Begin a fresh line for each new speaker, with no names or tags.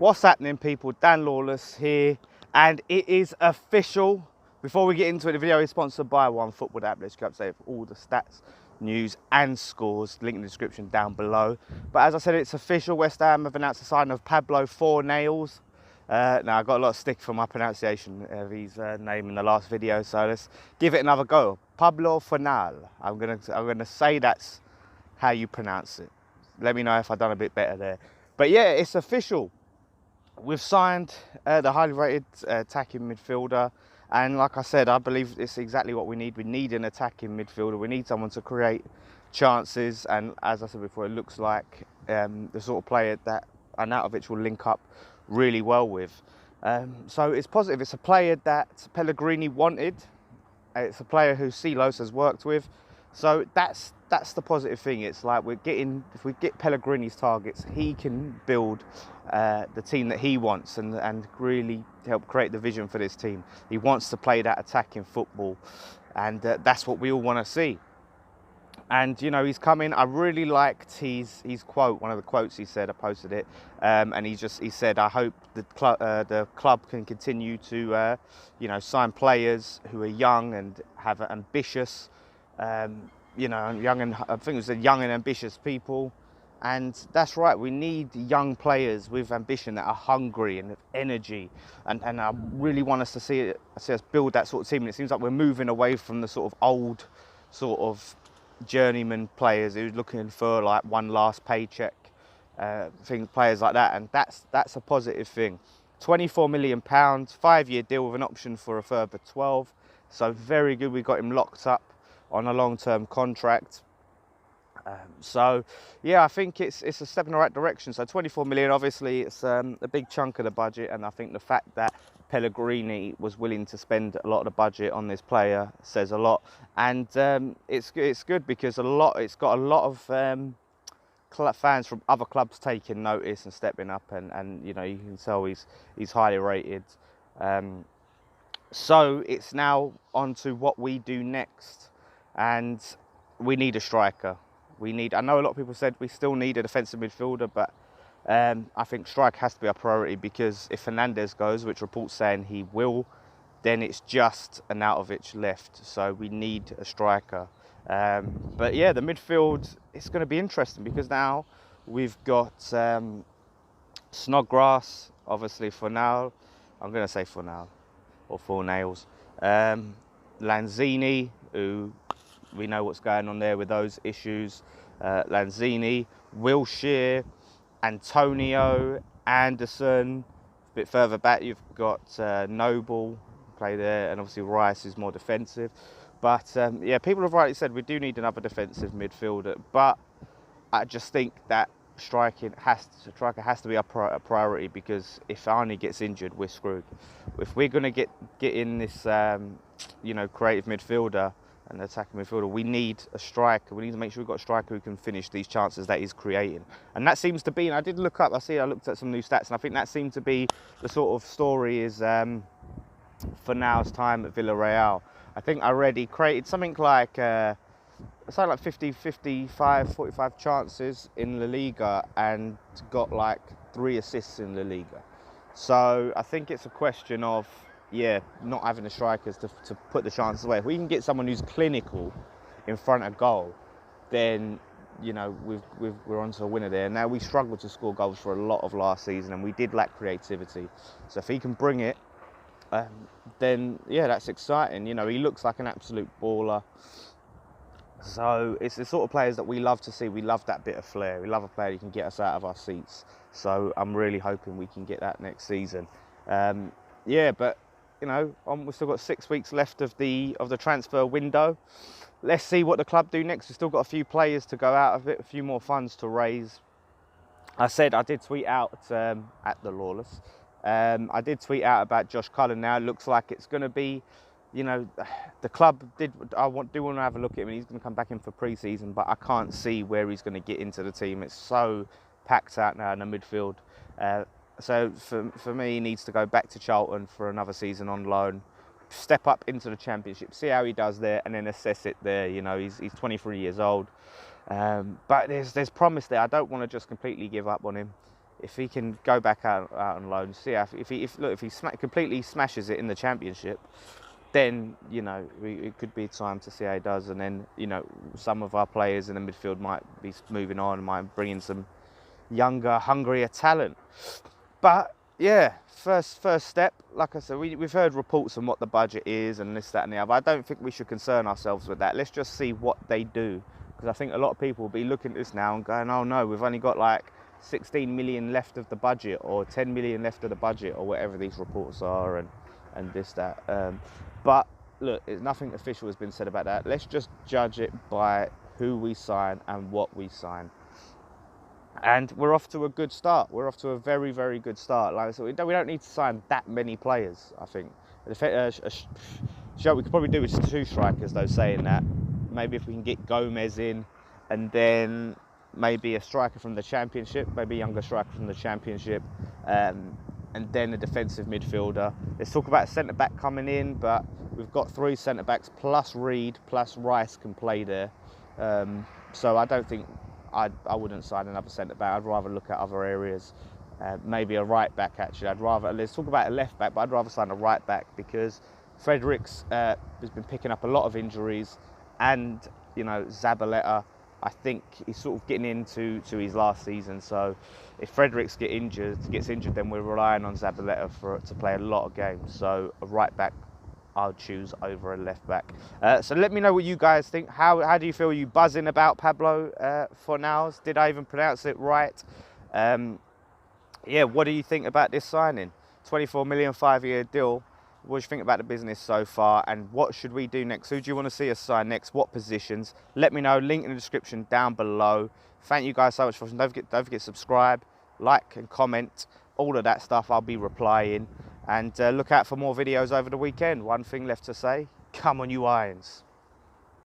What's happening, people? Dan Lawless here, and it is official. Before we get into it, the video is sponsored by OneFootball app. Let's go up to all the stats, news and scores. Link in the description down below. But as I said, it's official. West Ham have announced the signing of Pablo Fornals. Now I got a lot of stick for my pronunciation of his name in the last video, so let's give it another go. Pablo Fornal. I'm gonna say that's how you pronounce it. Let me know if I've done a bit better there. But yeah, it's official. We've signed the highly rated attacking midfielder, and like I said, I believe it's exactly what we need. We need an attacking midfielder. We need someone to create chances, and as I said before, it looks like the sort of player that Arnautovic will link up really well with. So it's positive. It's a player that Pellegrini wanted. It's a player who Silos has worked with. So that's the positive thing. It's like if we get Pellegrini's targets, he can build the team that he wants and really help create the vision for this team. He wants to play that attacking football, and that's what we all want to see. And you know, he's coming. I really liked his quote. One of the quotes he said. I posted it, and he said, "I hope the club can continue to sign players who are young and have ambitious." Young and I think it was young and ambitious people, and that's right. We need young players with ambition that are hungry and energy, and I really want us to see us build that sort of team. And it seems like we're moving away from the sort of old, sort of journeyman players who's looking for like one last paycheck, players like that, and that's a positive thing. £24 million, 5-year deal with an option for a further 12. So very good. We got him locked up on a long-term contract. So yeah, I think it's a step in the right direction. So 24 million, obviously it's a big chunk of the budget, and I think the fact that Pellegrini was willing to spend a lot of the budget on this player says a lot. And it's good because it's got a lot of fans from other clubs taking notice and stepping up, and you know, you can tell he's highly rated. So it's now on to what we do next. And we need a striker. I know a lot of people said we still need a defensive midfielder, but I think striker has to be our priority, because if Fernandez goes, which reports saying he will, then it's just Arnautovic left. So we need a striker. But yeah, the midfield, it's going to be interesting, because now we've got Snodgrass, obviously Fornal. I'm going to say Fornal or Fornals. Lanzini, who we know what's going on there with those issues. Lanzini, Wilshere, Antonio, Anderson. A bit further back, you've got Noble, play there, and obviously Rice is more defensive. But yeah, people have rightly said we do need another defensive midfielder. But I just think that striker has to be a priority, because if Arnie gets injured, we're screwed. If we're going to get in this, creative midfielder and attacking midfielder, we need a striker. We need to make sure we've got a striker who can finish these chances that he's creating. And that seems to be, and I did look up, I looked at some new stats, and I think that seemed to be the sort of story is for now's time at Villarreal. I think I read he created something like 45 chances in La Liga and got like 3 assists in La Liga. So I think it's a question of, not having the strikers to put the chances away. If we can get someone who's clinical in front of goal, then you know we're onto a winner there. Now, we struggled to score goals for a lot of last season, and we did lack creativity. So if he can bring it, then yeah, that's exciting. You know, he looks like an absolute baller. So it's the sort of players that we love to see. We love that bit of flair. We love a player who can get us out of our seats. So I'm really hoping we can get that next season. But you know, we've still got 6 weeks left of the transfer window. Let's see what the club do next. We've still got a few players to go out of it, a few more funds to raise. I did tweet out at the Lawless. I did tweet out about Josh Cullen. Now it looks like it's going to be, you know, the club do want to have a look at him. He's going to come back in for pre-season, but I can't see where he's going to get into the team. It's so packed out now in the midfield. So for me, he needs to go back to Charlton for another season on loan, step up into the Championship, see how he does there, and then assess it there. You know, he's 23 years old, but there's promise there. I don't want to just completely give up on him. if he can go back out on loan, see if he completely smashes it in the Championship, then it could be time to see how he does, and then some of our players in the midfield might be moving on, might bring in some younger, hungrier talent. But yeah, first step, like I said, we've heard reports on what the budget is and this, that and the other. I don't think we should concern ourselves with that. Let's just see what they do, because I think a lot of people will be looking at this now and going, oh no, we've only got like 16 million left of the budget, or 10 million left of the budget, or whatever these reports are, and this, that. But look, nothing official has been said about that. Let's just judge it by who we sign and what we sign. And we're off to a good start. We're off to a very, very good start. Like I said, we don't need to sign that many players, I think. We could probably do with 2 strikers, though, saying that. Maybe if we can get Gomez in, and then maybe a striker from the Championship, maybe a younger striker from the Championship, and then a defensive midfielder. Let's talk about a centre-back coming in, but we've got 3 centre-backs, plus Reed, plus Rice can play there. So I don't think... I wouldn't sign another centre-back. I'd rather look at other areas. Maybe a right-back, actually. Let's talk about a left-back, but I'd rather sign a right-back, because Fredericks has been picking up a lot of injuries, and, Zabaleta, I think he's sort of getting into his last season. So if Fredericks gets injured, then we're relying on Zabaleta to play a lot of games. So a right-back I'll choose over a left back. So let me know what you guys think. How do you feel? Are you buzzing about Pablo Fornals? Did I even pronounce it right? Yeah, what do you think about this signing? 24 million, 5-year deal. What do you think about the business so far? And what should we do next? Who do you want to see us sign next? What positions? Let me know. Link in the description down below. Thank you guys so much for watching. Don't forget to subscribe, like and comment. All of that stuff I'll be replying. And look out for more videos over the weekend. One thing left to say, come on you Irons.